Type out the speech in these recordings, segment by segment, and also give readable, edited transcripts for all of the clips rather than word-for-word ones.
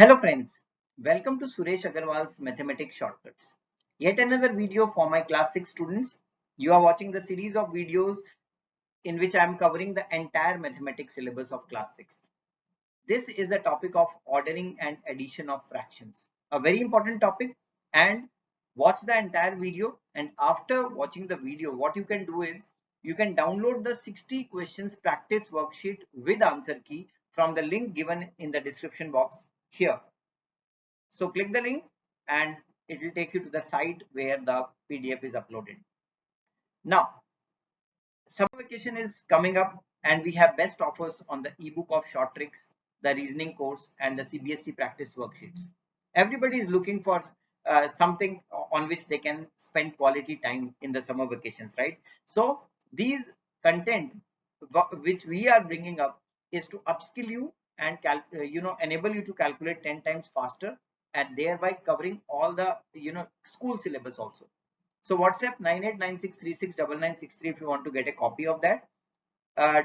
Hello friends, welcome to Suresh Agarwal's Mathematics Shortcuts. Yet another video for my class 6 students. You are watching the series of videos in which I am covering the entire mathematics syllabus of class 6. This is the topic of ordering and addition of fractions. A very important topic, and watch the entire video, and after watching the video what you can do is you can download the 60 questions practice worksheet with answer key from the link given in the description box here. So click the link and it will take you to the site where the PDF is uploaded. Now, summer vacation is coming up and we have best offers on the ebook of short tricks, the reasoning course and the CBSE practice worksheets. Everybody is looking for something on which they can spend quality time in the summer vacations, right? So these content which we are bringing up is to upskill you and enable you to calculate 10 times faster and thereby covering all the school syllabus also. So WhatsApp 9896369963 if you want to get a copy of that.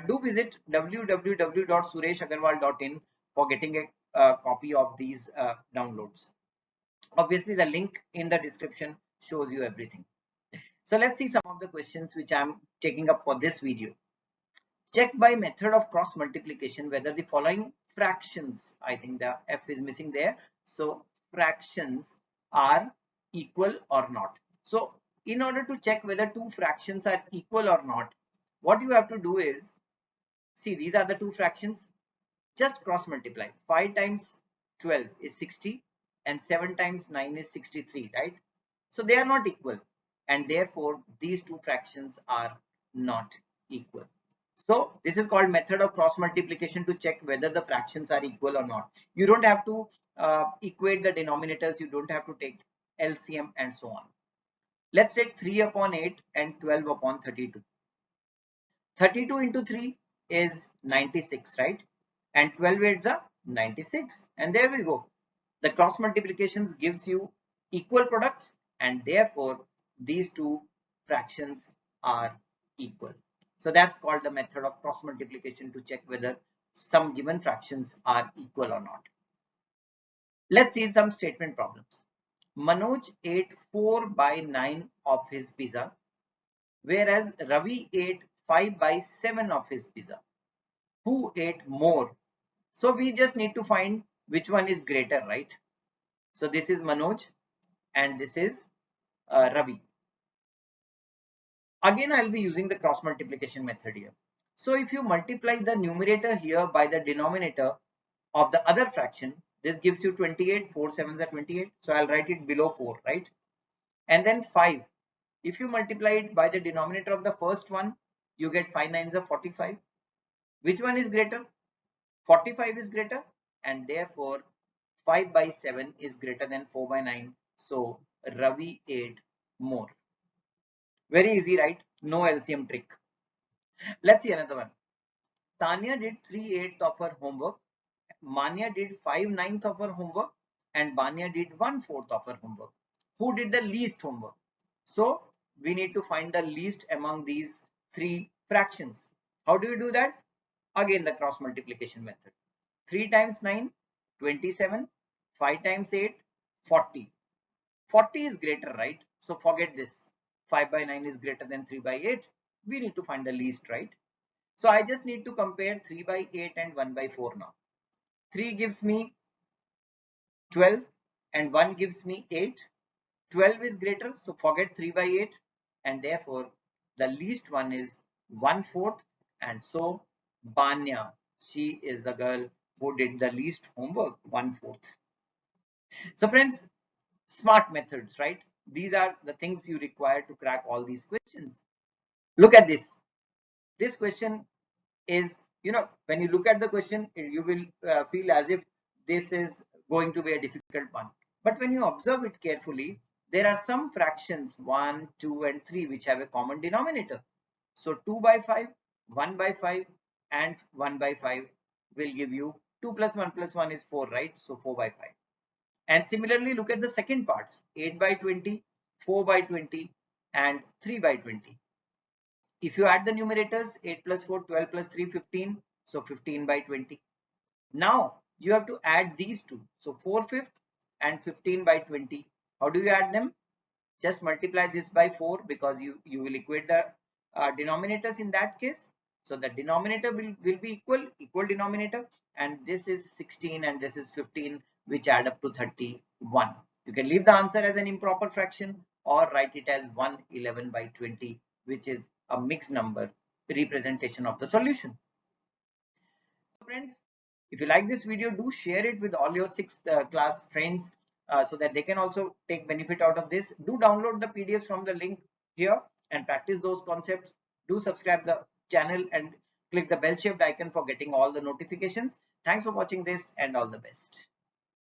Do visit www.sureshagarwal.in for getting a copy of these downloads. Obviously, the link in the description shows you everything. So let's see some of the questions which I'm taking up for this video. Check by method of cross multiplication whether the following fractions, I think the F is missing there, so fractions are equal or not. So in order to check whether two fractions are equal or not, what you have to do is, see, these are the two fractions, just cross multiply. 5 times 12 is 60 and 7 times 9 is 63, right? So they are not equal and therefore these two fractions are not equal. So this is called method of cross multiplication to check whether the fractions are equal or not. You don't have to equate the denominators. You don't have to take LCM and so on. Let's take 3 upon 8 and 12 upon 32. 32 into 3 is 96, right? And 12 8s are 96. And there we go. The cross multiplications gives you equal products and therefore these two fractions are equal. So that's called the method of cross multiplication to check whether some given fractions are equal or not. Let's see some statement problems. Manoj ate 4 by 9 of his pizza, whereas Ravi ate 5 by 7 of his pizza. Who ate more? So we just need to find which one is greater, right? So this is Manoj and this is Ravi. Again, I'll be using the cross multiplication method here. So if you multiply the numerator here by the denominator of the other fraction, this gives you 28. 4 7s are 28. So I'll write it below 4, right? And then 5. If you multiply it by the denominator of the first one, you get 5 9s are 45. Which one is greater? 45 is greater and therefore 5 by 7 is greater than 4 by 9. So Ravi ate more. Very easy, right? No LCM trick. Let's see another one. Tanya did 3/8 of her homework. Manya did 5/9 of her homework. And Banya did 1/4 of her homework. Who did the least homework? So we need to find the least among these three fractions. How do you do that? Again, the cross multiplication method. 3 times 9, 27. 5 times 8, 40. 40 is greater, right? So forget this. 5 by 9 is greater than 3 by 8. We need to find the least, right? So I just need to compare 3 by 8 and 1 by 4 now. 3 gives me 12 and 1 gives me 8. 12 is greater, so forget 3 by 8 and therefore the least one is 1/4 and so Banya, she is the girl who did the least homework, 1/4. So friends, smart methods, right? These are the things you require to crack all these questions. Look at this. This question is, when you look at the question, you will feel as if this is going to be a difficult one. But when you observe it carefully, there are some fractions 1, 2, and 3 which have a common denominator. So 2 by 5, 1 by 5, and 1 by 5 will give you 2 plus 1 plus 1 is 4, right? So 4 by 5. And similarly, look at the second parts, 8 by 20, 4 by 20, and 3 by 20. If you add the numerators, 8 plus 4, 12 plus 3, 15. So 15 by 20. Now, you have to add these two. So 4/5 and 15 by 20. How do you add them? Just multiply this by 4 because you will equate the denominators in that case. So the denominator will be equal denominator, and this is 16 and this is 15, which add up to 31. You can leave the answer as an improper fraction or write it as 111 by 20, which is a mixed number representation of the solution. Friends, if you like this video, do share it with all your sixth class friends so that they can also take benefit out of this. Do download the PDFs from the link here and practice those concepts. Do subscribe the channel and click the bell shaped icon for getting all the notifications. Thanks for watching this and all the best.